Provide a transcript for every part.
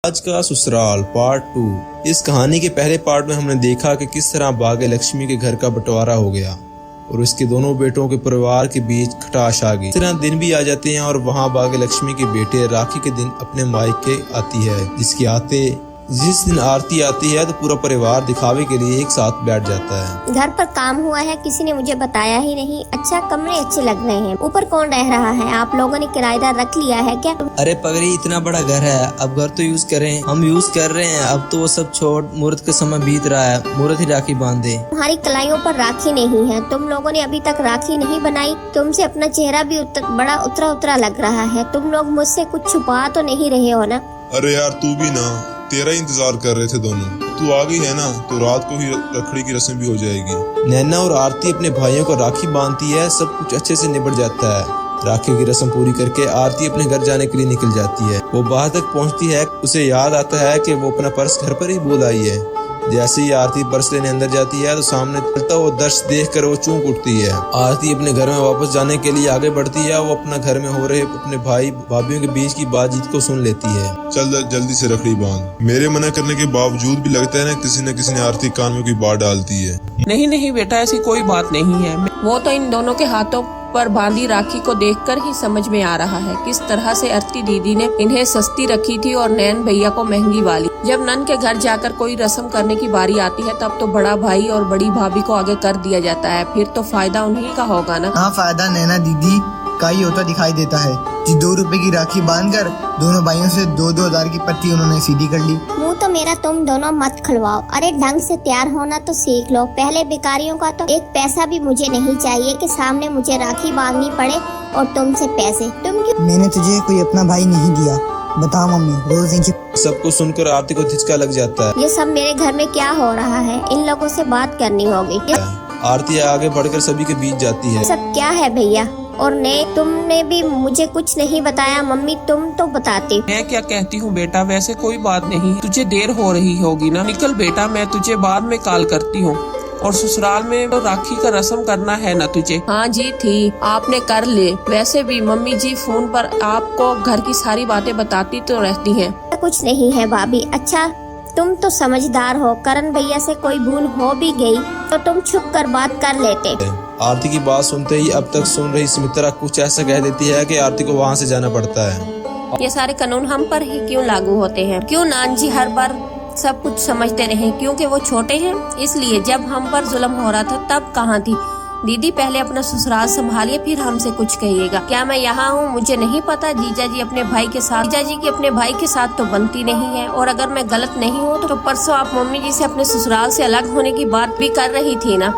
आज का ससुराल पार्ट 2। इस कहानी के पहले पार्ट में हमने देखा कि किस तरह भाग्य लक्ष्मी के घर का बंटवारा हो गया और उसके दोनों बेटों के परिवार के बीच खटाश आ गई। इस तरह दिन भी आ जाते हैं और वहाँ भाग्य लक्ष्मी के बेटे राखी के दिन अपने मायके आती है। जिस दिन आरती आती है तो पूरा परिवार दिखावे के लिए एक साथ बैठ जाता है। घर पर काम हुआ है, किसी ने मुझे बताया ही नहीं। अच्छा, कमरे अच्छे लग रहे हैं। ऊपर कौन रह रहा है? आप लोगों ने किराएदार रख लिया है क्या? अरे पगड़ी, इतना बड़ा घर है, अब घर तो यूज करें। हम यूज कर रहे हैं। अब तो वो सब छोड़, मुहूर्त का समय बीत रहा है, मुहूर्त ही राखी बांधे। तुम्हारी कलाइयों पर राखी नहीं है, तुम लोगों ने अभी तक राखी नहीं बनाई। तुमसे अपना चेहरा भी बड़ा उतरा उतरा लग रहा है। तुम लोग मुझसे कुछ छुपा तो नहीं रहे हो ना? अरे यार, तू भी ना, तेरा इंतजार कर रहे थे दोनों। तू आ गई है ना, तो रात को ही रखड़ी की रस्म भी हो जाएगी। नैना और आरती अपने भाइयों को राखी बांधती है। सब कुछ अच्छे से निपट जाता है। राखी की रस्म पूरी करके आरती अपने घर जाने के लिए निकल जाती है। वो बाहर तक पहुंचती है, उसे याद आता है कि वो अपना पर्स घर पर ही भूल आई है। जैसे ही आरती पर्स लेने अंदर जाती है तो सामने चलता वो दृश्य देखकर वो चूक उठती है। आरती अपने घर में वापस जाने के लिए आगे बढ़ती है। वो अपना घर में हो रहे अपने भाई भाभीओं के बीच की बातचीत को सुन लेती है। चल जल्दी से रखड़ी बांध। मेरे मना करने के बावजूद भी लगता है ना किसी ने आरती कान में कोई बात डालती है। नहीं बेटा, ऐसी कोई बात नहीं है। वो तो इन दोनों के हाथों पर बांधी राखी को देखकर ही समझ में आ रहा है किस तरह से आरती दीदी ने इन्हें सस्ती रखी थी और नैन भैया को महंगी वाली। जब नन के घर जाकर कोई रस्म करने की बारी आती है तब तो बड़ा भाई और बड़ी भाभी को आगे कर दिया जाता है। फिर तो फायदा उन्हीं का होगा ना। हाँ, फायदा नैना दीदी का ही होता दिखाई देता है कि 2 रुपए की राखी बांधकर दोनों भाइयों से 2-2 हजार की पट्टी उन्होंने सीधी कर ली। मुँह तो मेरा तुम दोनों मत खुलवाओ। अरे ढंग से तैयार होना तो सीख लो। पहले भिखारियों का तो एक पैसा भी मुझे नहीं चाहिए कि सामने मुझे राखी बांधनी पड़े और तुमसे पैसे। तुम क्यों? मैंने तुझे कोई अपना भाई नहीं दिया। बताओ मम्मी, रोज नीचे। सबको सुनकर आरती को झिझका लग जाता है। ये सब मेरे घर में क्या हो रहा है? इन लोगों से बात करनी होगी। आरती आगे बढ़कर सभी के बीच जाती है। सब क्या है भैया? और ने तुमने भी मुझे कुछ नहीं बताया। मम्मी तुम तो बताती। मैं क्या कहती हूँ बेटा, वैसे कोई बात नहीं। तुझे देर हो रही होगी ना, निकल बेटा, मैं तुझे बाद में कॉल करती हूँ। और ससुराल में तो राखी का रस्म करना है ना तुझे? हाँ जी थी, आपने कर ले। वैसे भी मम्मी जी फोन पर आपको घर की सारी बातें बताती तो रहती हैं। कुछ नहीं है भाभी। अच्छा, तुम तो समझदार हो। करण भैया से कोई भूल हो भी गई तो तुम छुप कर बात कर लेते। आरती की बात सुनते ही अब तक सुन रही सुमित्रा कुछ ऐसा कह देती है कि आरती को वहाँ से जाना पड़ता है। ये सारे कानून हम पर ही क्यों लागू होते हैं? क्यों नान जी हर बार सब कुछ समझते रहे? क्योंकि वो छोटे हैं इसलिए। जब हम पर जुल्म हो रहा था तब कहाँ थी दीदी? पहले अपना ससुराल संभालिए, फिर हमसे कुछ कहिएगा। क्या मैं यहाँ हूँ मुझे नहीं पता? जीजा जी अपने भाई के साथ, जीजा जी की अपने भाई के साथ तो बनती नहीं है। और अगर मैं गलत नहीं हूँ तो परसों आप मम्मी जी से अपने ससुराल से अलग होने की बात भी कर रही थी ना?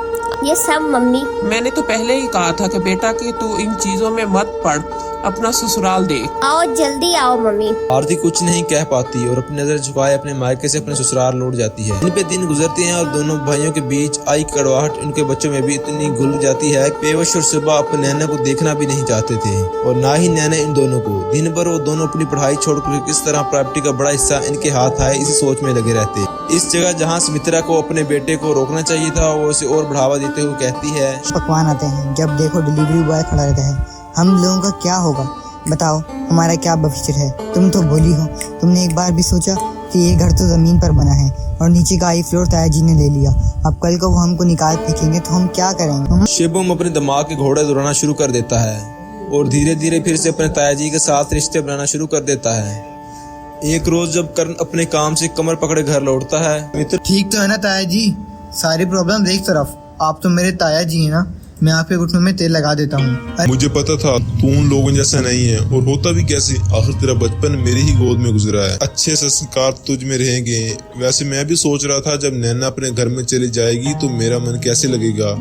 ये सब मम्मी। मैंने तो पहले ही कहा था कि बेटा कि तू इन चीजों में मत पड़, अपना ससुराल देख। आओ जल्दी आओ मम्मी। आरती कुछ नहीं कह पाती और अपनी नजर झुकाए अपने मायके से अपने ससुराल लौट जाती है। दिन पे दिन गुजरते हैं और दोनों भाइयों के बीच आई कड़वाहट उनके बच्चों में भी इतनी घुल जाती है। पेवश और सुबह अपने नैना को देखना भी नहीं चाहते थे और ना ही नैना इन दोनों को। दिन भर वो दोनों अपनी पढ़ाई छोड़कर किस तरह प्रॉपर्टी का बड़ा हिस्सा इनके हाथ आए इसी सोच में लगे रहते। इस जगह जहाँ सुमित्रा को अपने बेटे को रोकना चाहिए था, वो उसे और बढ़ावा देते हुए कहती है, पकवान आते हैं, जब देखो डिलीवरी बॉय खड़ा रहता है। हम लोगों का क्या होगा? बताओ, हमारा क्या भविष्य है? तुम तो भोली हो। तुमने एक बार भी सोचा कि ये घर तो जमीन पर बना है और नीचे का आई फ्लोर ताया जी ने ले लिया। अब कल को वो हमको निकाल फेंकेंगे तो हम क्या करेंगे? शिवम अपने दिमाग के घोड़े दौड़ाना शुरू कर देता है और धीरे धीरे फिर से अपने ताया जी के साथ रिश्ते बनाना शुरू कर देता है। एक रोज जब करण अपने काम से कमर पकड़े घर लौटता है, मित्र ठीक तो है ना ताया जी? सारी प्रॉब्लम एक तरफ, आप तो मेरे ताया जी है ना। मैं आपके घुटनों में तेल लगा देता हूँ। मुझे पता था तू उन लोगों जैसा नहीं है, और होता भी कैसे? आखिर तेरा बचपन मेरी ही गोद में गुजरा है। अच्छे संस्कार तुझ में रहेंगे। वैसे मैं भी सोच रहा था जब नैना अपने घर में चली जाएगी तो मेरा मन कैसे लगेगा।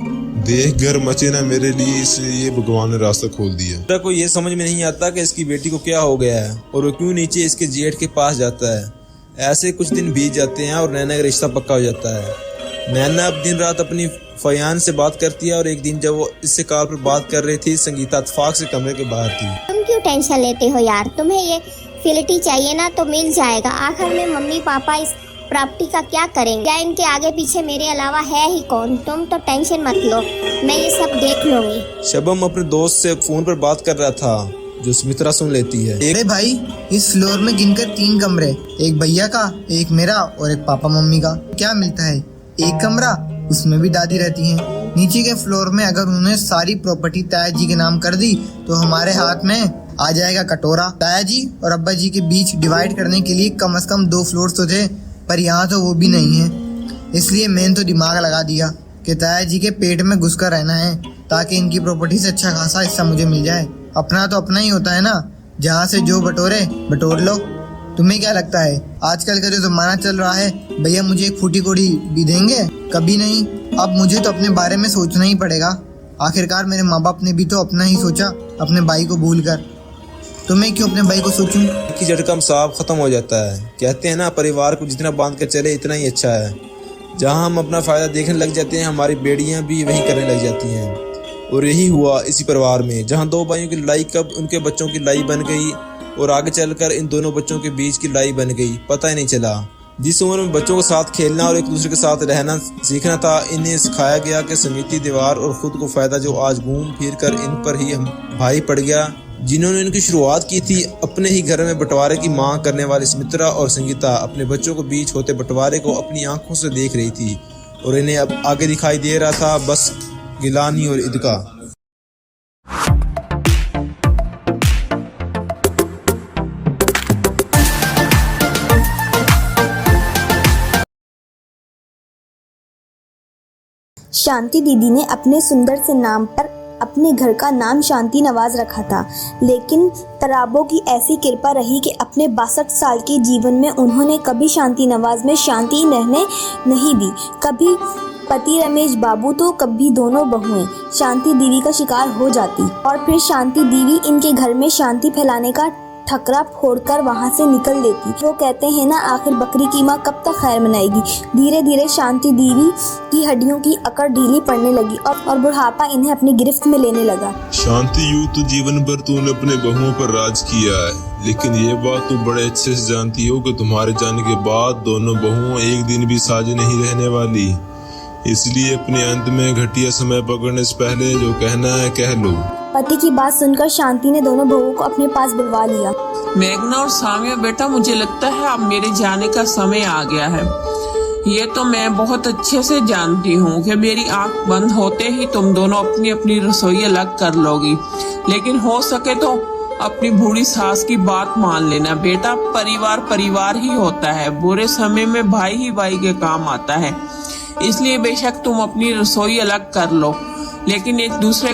देख घर मचे ना मेरे लिए, इसलिए भगवान ने रास्ता खोल दिया। को ये समझ में नहीं आता कि इसकी बेटी को क्या हो गया है और वो क्यों नीचे इसके जेठ के पास जाता है। ऐसे कुछ दिन बीत जाते हैं और नैना का रिश्ता पक्का हो जाता है। नैना अब दिन रात अपनी फयान से बात करती है और एक दिन जब वो इससे कॉल पर बात कर रही थी, संगीता इत्तेफाक से कमरे के बाहर थी। तुम क्यों टेंशन लेते हो यार? तुम्हें ये फिलिटी चाहिए ना तो मिल जाएगा। आखिर में मम्मी पापा इस प्रॉपर्टी का क्या करेंगे? क्या इनके आगे पीछे मेरे अलावा है ही कौन? तुम तो टेंशन मत लो, मैं ये सब देख लूंगी। शबम अपने दोस्त से फोन पर बात कर रहा था जो सुमित्रा सुन लेती है। अरे भाई, इस फ्लोर में गिनकर 3 कमरे, एक भैया का, एक मेरा और एक पापा मम्मी का। क्या मिलता है? एक कमरा, उसमें भी दादी रहती हैं। नीचे के फ्लोर में अगर उन्होंने सारी प्रॉपर्टी ताया जी के नाम कर दी तो हमारे हाथ में आ जाएगा कटोरा। ताया जी और अब्बा जी के बीच डिवाइड करने के लिए कम से कम 2 फ्लोर तो थे, पर यहाँ तो वो भी नहीं है। इसलिए मैंने तो दिमाग लगा दिया कि ताया जी के पेट में घुस कर रहना है, ताकि इनकी प्रॉपर्टी से अच्छा खासा हिस्सा मुझे मिल जाए। अपना तो अपना ही होता है ना, जहाँ से जो बटोरे बटोर लो। तुम्हें क्या लगता है आजकल का जो जमाना चल रहा है, भैया मुझे एक फूटी कोड़ी भी देंगे? कभी नहीं। अब मुझे तो अपने बारे में सोचना ही पड़ेगा। आखिरकार मेरे माँ बाप ने भी तो अपना ही सोचा, अपने भाई को भूल कर। तो मैं क्यों अपने भाई को सोचूं? की झटका साफ खत्म हो जाता है। कहते हैं ना, परिवार को जितना बांध कर चले इतना ही अच्छा है। जहाँ हम अपना फायदा देखने लग जाते हैं, हमारी बेड़ियाँ भी वही करने लग जाती हैं। और यही हुआ इसी परिवार में, जहाँ 2 भाइयों की लड़ाई कब उनके बच्चों की लड़ाई बन गई और आगे चलकर इन दोनों बच्चों के बीच की लड़ाई बन गई, पता ही नहीं चला। जिस उम्र में बच्चों के साथ खेलना और एक दूसरे के साथ रहना सीखना था, इन्हें सिखाया गया कि समिति, दीवार और खुद को फायदा, जो आज घूम फिर कर इन पर ही हम भारी पड़ गया। जिन्होंने इनकी शुरुआत की थी अपने ही घर में बंटवारे की मांग करने वाली सुमित्रा और संगीता, अपने बच्चों के बीच होते बंटवारे को अपनी आंखों से देख रही थी और इन्हें अब आगे दिखाई दे रहा था बस गिलानी और ईदका। शांति दीदी ने अपने सुंदर से नाम पर अपने घर का नाम शांति नवाज रखा था, लेकिन तराबों की ऐसी कृपा रही कि अपने 62 साल के जीवन में उन्होंने कभी शांति नवाज में शांति रहने नहीं दी। कभी पति रमेश बाबू तो कभी दोनों बहुएं शांति दीदी का शिकार हो जाती और फिर शांति दीदी इनके घर में शांति फैलाने का ठकरा फोड़कर वहां से निकल देती। वो कहते हैं ना, आखिर बकरी की माँ कब तक खैर मनाएगी। धीरे धीरे शांति दीदी की हड्डियों की अकड़ ढीली पड़ने लगी और बुढ़ापा इन्हें अपनी गिरफ्त में लेने लगा। शांति, यूं तो जीवन भर तूने अपने बहुओं पर राज किया है, लेकिन ये बात तू बड़े अच्छे से जानती हो कि तुम्हारे जाने के बाद दोनों बहुओं एक दिन भी साझे नहीं रहने वाली। इसलिए अपने अंत में घटिया समय पकड़ने से पहले जो कहना है कह लो। पति की बात सुनकर शांति ने दोनों बहुओं को अपने पास बुलवा लिया। मेघना और सामिया, बेटा मुझे लगता है अब मेरे जाने का समय आ गया है। ये तो मैं बहुत अच्छे से जानती हूँ कि मेरी आंख बंद होते ही तुम दोनों अपनी अपनी रसोई अलग कर लोगी, लेकिन हो सके तो अपनी बूढ़ी सास की बात मान लेना। बेटा, परिवार परिवार ही होता है, बुरे समय में भाई ही भाई के काम आता है। इसलिए बेशक तुम अपनी रसोई अलग कर लो, लेकिन एक दूसरे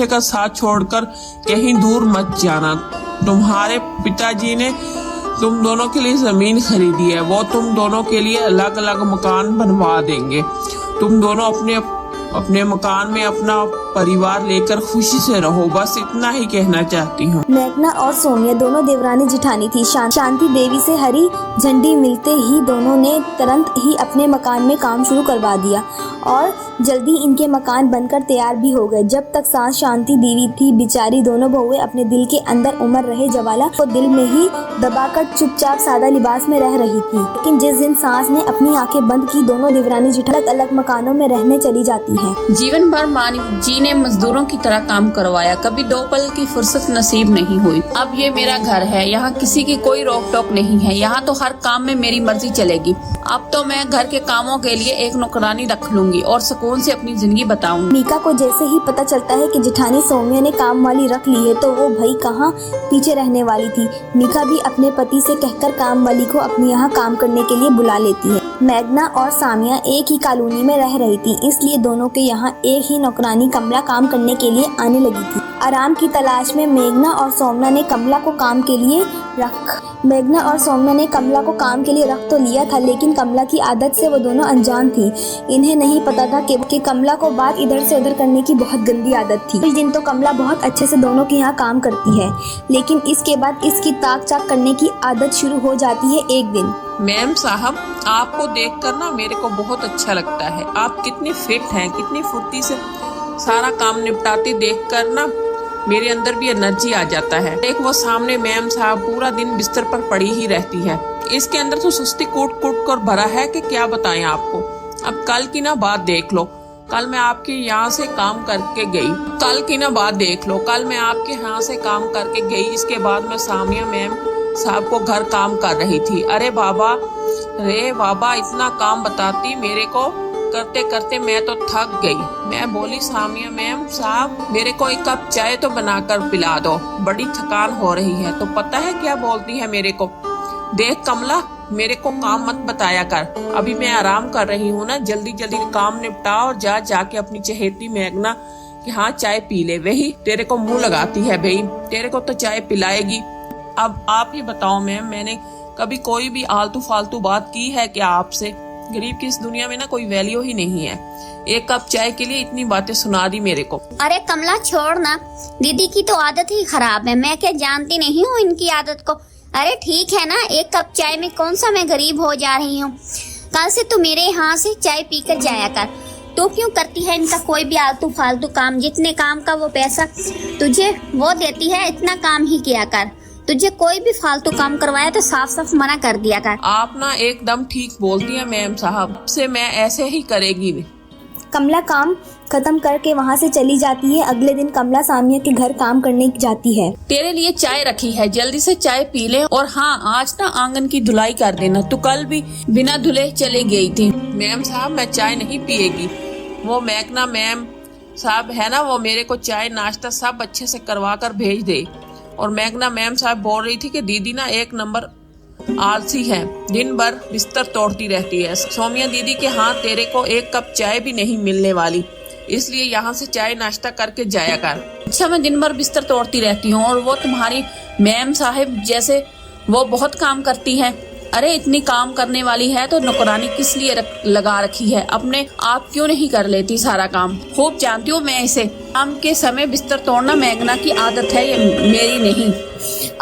का साथ छोड़कर कहीं दूर मत जाना। तुम्हारे पिताजी ने तुम दोनों के लिए जमीन खरीदी है, वो तुम दोनों के लिए अलग अलग मकान बनवा देंगे। तुम दोनों अपने मकान में अपना परिवार लेकर खुशी से रहो, बस इतना ही कहना चाहती हूँ। मेघना और सोमिया दोनों देवरानी जिठानी थी। शांति देवी से हरी झंडी मिलते ही दोनों ने तुरंत ही अपने मकान में काम शुरू करवा दिया और जल्दी इनके मकान बनकर तैयार भी हो गए। जब तक सांस शांति देवी थी, बेचारी दोनों बहुएं अपने दिल के अंदर उमड़ रहे ज्वाला को दिल में ही दबाकर चुपचाप सादा लिबास में रह रही थी। लेकिन जिस दिन सांस ने अपनी आंखें बंद की, दोनों देवरानी जिठानी अलग अलग मकानों में रहने चली जाती है। जीवन भर माँ जी ने मजदूरों की तरह काम करवाया, कभी 2 पल की फुर्सत नसीब नहीं हुई। अब ये मेरा घर है, यहाँ किसी की कोई रोक टोक नहीं है, यहाँ तो हर काम में मेरी मर्जी चलेगी। अब तो मैं घर के कामों के लिए एक नौकरानी रख लूंगी और सुकून से अपनी जिंदगी बताऊंगी। मीका को जैसे ही पता चलता है कि जिठानी सोमिया ने काम वाली रख ली है, तो वो भाई कहाँ पीछे रहने वाली थी। मीका भी अपने पति से कहकर काम वाली को अपने यहाँ काम करने के लिए बुला लेती है। मेघना और सामिया एक ही कॉलोनी में रह रही थी, इसलिए दोनों के यहाँ एक ही नौकरानी कमला काम करने के लिए आने लगी थी। आराम की तलाश में मेघना और सोमना ने कमला को काम के लिए रख तो लिया था, लेकिन कमला की आदत से वो दोनों अनजान थी। इन्हें नहीं पता था कि कमला को बात इधर से उधर करने की बहुत गंदी आदत थी। कुछ दिन तो कमला बहुत अच्छे से दोनों के यहाँ काम करती है, लेकिन इसके बाद इसकी ताक चाक करने की आदत शुरू हो जाती है। एक दिन, मैम साहब, आपको देखकर ना मेरे को बहुत अच्छा लगता है। आप कितनी फिट हैं, कितनी फुर्ती से सारा काम निपटाती देखकर ना मेरे अंदर भी एनर्जी आ जाता है। एक वो सामने मैम साहब पूरा दिन बिस्तर पर पड़ी ही रहती है, इसके अंदर तो सुस्ती कूट कूट कर भरा है कि क्या बताएं आपको। अब कल की ना बात देख लो, कल मैं आपके यहाँ से काम करके गई, कल की ना बात देख लो, कल मैं आपके यहाँ से काम करके गई, इसके बाद मैं सामिया मैम साहब को घर काम कर रही थी। अरे बाबा इतना काम बताती मेरे को, करते करते मैं तो थक गई। मैं बोली सामिया मैम साहब मेरे को एक कप चाय तो बनाकर पिला दो, बड़ी थकान हो रही है। तो पता है क्या बोलती है मेरे को, देख कमला मेरे को काम मत बताया कर, अभी मैं आराम कर रही हूँ ना, जल्दी जल्दी काम निपटा और जाके अपनी चहेती मेघना कि हाँ चाय पी ले, वही तेरे को मुंह लगाती है भाई, तेरे को तो चाय पिलाएगी। अब आप ही बताओ मैम, मैंने कभी कोई भी आलतू फालतू बात की है क्या आपसे? गरीब की इस दुनिया में ना कोई वैल्यू ही नहीं है, एक कप चाय के लिए इतनी बातें सुना दी मेरे को। अरे कमला छोड़ ना, दीदी की तो आदत ही खराब है, मैं क्या जानती नहीं हूँ इनकी आदत को। अरे ठीक है ना, एक कप चाय में कौन सा मैं गरीब हो जा रही हूँ, कल से तू मेरे यहाँ से चाय पीकर जाया कर। तू क्यों करती है इनका कोई भी आलतू फालतू काम, जितने काम का वो पैसा तुझे वो देती है, इतना काम ही किया कर। तुझे कोई भी फालतू काम करवाया तो साफ साफ मना कर दिया कर। आप ना एकदम ठीक बोलती है मैम साहब, से मैं ऐसे ही करेगी। कमला काम खत्म करके वहाँ से चली जाती है। अगले दिन कमला सामिया के घर काम करने जाती है। तेरे लिए चाय रखी है, जल्दी से चाय पी ले, और हाँ आज ना आंगन की धुलाई कर देना, तू कल भी बिना धुले चले गई थी। मैम साहब मैं चाय नहीं पिएगी, वो मेघना मैम साहब है ना, वो मेरे को चाय नाश्ता सब अच्छे से करवा कर भेज दे। और मेघना मैम साहब बोल रही थी कि दीदी ना एक नंबर आलसी है, दिन भर बिस्तर तोड़ती रहती है। सोमिया दीदी के हाँ तेरे को एक कप चाय भी नहीं मिलने वाली, इसलिए यहाँ से चाय नाश्ता करके जाया कर। अच्छा मैं दिन भर बिस्तर तोड़ती रहती हूँ और वो तुम्हारी मैम साहिब जैसे वो बहुत काम करती है। अरे इतनी काम करने वाली है तो नौकरानी किस लिए लगा रखी है, अपने आप क्यों नहीं कर लेती सारा काम? खूब जानती हूँ मैं इसे, काम के समय बिस्तर तोड़ना मेघना की आदत है, ये मेरी नहीं।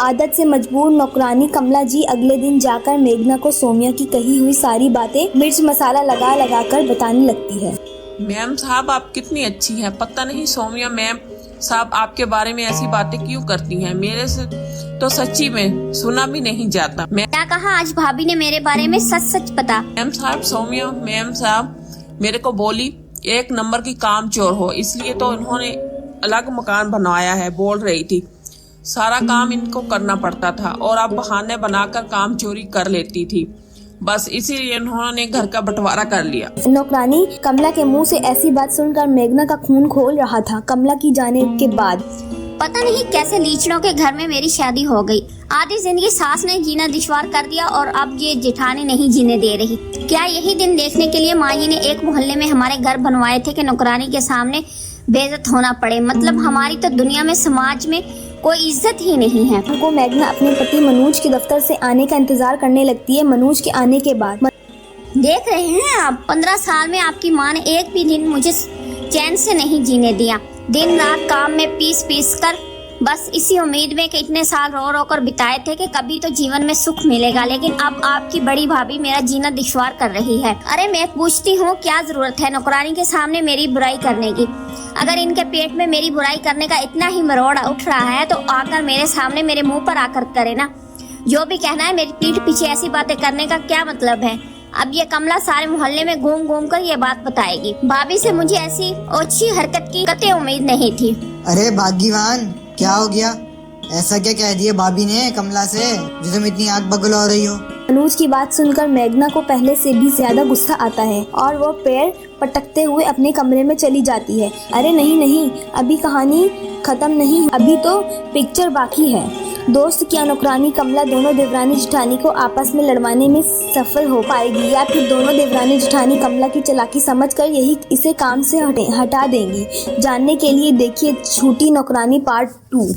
आदत से मजबूर नौकरानी कमला जी अगले दिन जाकर मेघना को सोमिया की कही हुई सारी बातें मिर्च मसाला लगा लगा कर बताने लगती है। मैम साहब आप कितनी अच्छी हैं, पता नहीं सोमिया मैम साहब आपके बारे में ऐसी बातें क्यों करती हैं, मेरे से तो सच्ची में सुना भी नहीं जाता। क्या कहा आज भाभी ने मेरे बारे में, सच सच बता। मैम साहब सोमिया मैम साहब मेरे को बोली एक नंबर की काम चोर हो, इसलिए तो इन्होंने अलग मकान बनवाया है, बोल रही थी सारा काम इनको करना पड़ता था और अब बहाने बनाकर काम चोरी कर लेती थी, बस इसीलिए इन्होंने घर का बंटवारा कर लिया। नौकरानी कमला के मुंह से ऐसी बात सुनकर मेघना का खून खोल रहा था। कमला की जाने के बाद पता नहीं कैसे लीचड़ों के घर में मेरी शादी हो गई। आधी जिंदगी सास ने जीना दुश्वार कर दिया और अब ये जेठानी नहीं जीने दे रही। क्या यही दिन देखने के लिए माँ जी ने एक मोहल्ले में हमारे घर बनवाए थे कि नौकरानी के सामने बेइज्जत होना पड़े? मतलब हमारी तो दुनिया में समाज में कोई इज्जत ही नहीं है। उनको मेघना अपने पति मनोज के दफ्तर से आने का इंतजार करने लगती है। मनोज के आने के बाद देख रहे हैं आप, 15 साल में आपकी माँ ने एक भी दिन मुझे चैन से नहीं जीने दिया। दिन रात काम में पीस कर बस इसी उम्मीद में कि इतने साल रो रो कर बिताए थे कि कभी तो जीवन में सुख मिलेगा, लेकिन अब आपकी बड़ी भाभी मेरा जीना दुश्वार कर रही है। अरे मैं पूछती हूँ क्या जरूरत है नौकरानी के सामने मेरी बुराई करने की? अगर इनके पेट में मेरी बुराई करने का इतना ही मरोड़ उठ रहा है तो आकर मेरे सामने मेरे मुंह पर आकर करे ना। जो भी कहना है, मेरी पीठ पीछे ऐसी बातें करने का क्या मतलब है? अब ये कमला सारे मोहल्ले में घूम घूम कर ये बात बताएगी। भाभी से मुझे ऐसी ओछी हरकत की कतई उम्मीद नहीं थी। अरे भाग्यवान, क्या हो गया? ऐसा क्या कह दिया भाभी ने कमला से जो तुम इतनी आग बगल हो रही हो? मनोज की बात सुनकर मेघना को पहले से भी ज्यादा गुस्सा आता है और वो पैर पटकते हुए अपने कमरे में चली जाती है। अरे नहीं, अभी कहानी खत्म नहीं, अभी तो पिक्चर बाकी है। दोस्त क्या नौकरानी कमला दोनों देवरानी जेठानी को आपस में लड़वाने में सफल हो पाएगी या फिर दोनों देवरानी जेठानी कमला की चालाकी समझकर यही इसे काम से हटा देंगी? जानने के लिए देखिए छूटी नौकरानी पार्ट 2।